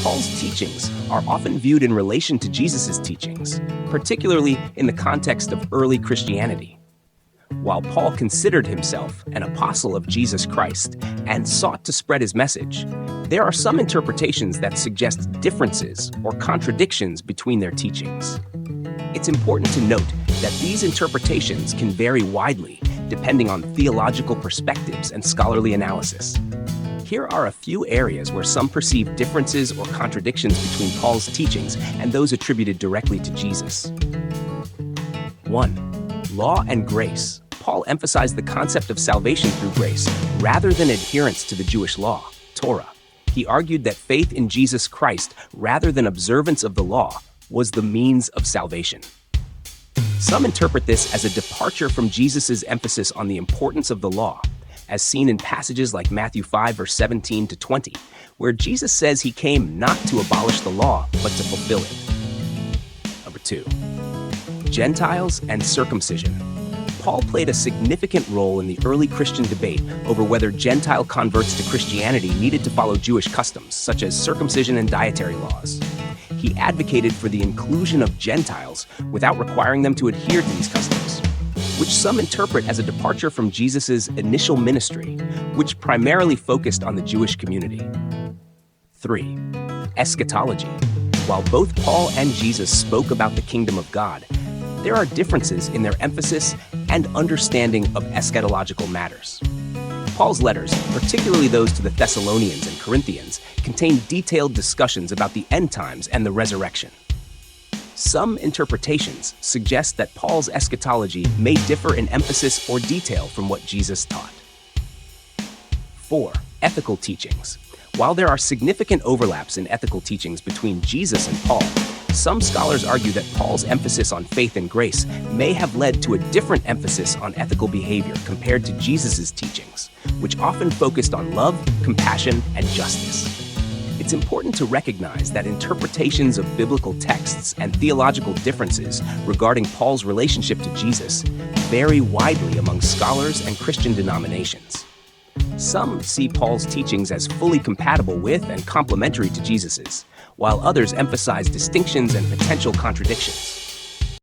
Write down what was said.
Paul's teachings are often viewed in relation to Jesus' teachings, particularly in the context of early Christianity. While Paul considered himself an apostle of Jesus Christ and sought to spread his message, there are some interpretations that suggest differences or contradictions between their teachings. It's important to note that these interpretations can vary widely depending on theological perspectives and scholarly analysis. Here are a few areas where some perceive differences or contradictions between Paul's teachings and those attributed directly to Jesus. 1. Law and grace. Paul emphasized the concept of salvation through grace rather than adherence to the Jewish law, Torah. He argued that faith in Jesus Christ rather than observance of the law was the means of salvation. Some interpret this as a departure from Jesus' emphasis on the importance of the law, as seen in passages like Matthew 5, verse 17 to 20, where Jesus says he came not to abolish the law, but to fulfill it. Number 2. Gentiles and circumcision. Paul played a significant role in the early Christian debate over whether Gentile converts to Christianity needed to follow Jewish customs, such as circumcision and dietary laws. He advocated for the inclusion of Gentiles without requiring them to adhere to these customs, which some interpret as a departure from Jesus' initial ministry, which primarily focused on the Jewish community. 3. Eschatology. While both Paul and Jesus spoke about the kingdom of God, there are differences in their emphasis and understanding of eschatological matters. Paul's letters, particularly those to the Thessalonians and Corinthians, contain detailed discussions about the end times and the resurrection. Some interpretations suggest that Paul's eschatology may differ in emphasis or detail from what Jesus taught. 4. Ethical teachings. While there are significant overlaps in ethical teachings between Jesus and Paul, some scholars argue that Paul's emphasis on faith and grace may have led to a different emphasis on ethical behavior compared to Jesus' teachings, which often focused on love, compassion, and justice. It's important to recognize that interpretations of biblical texts and theological differences regarding Paul's relationship to Jesus vary widely among scholars and Christian denominations. Some see Paul's teachings as fully compatible with and complementary to Jesus's, while others emphasize distinctions and potential contradictions.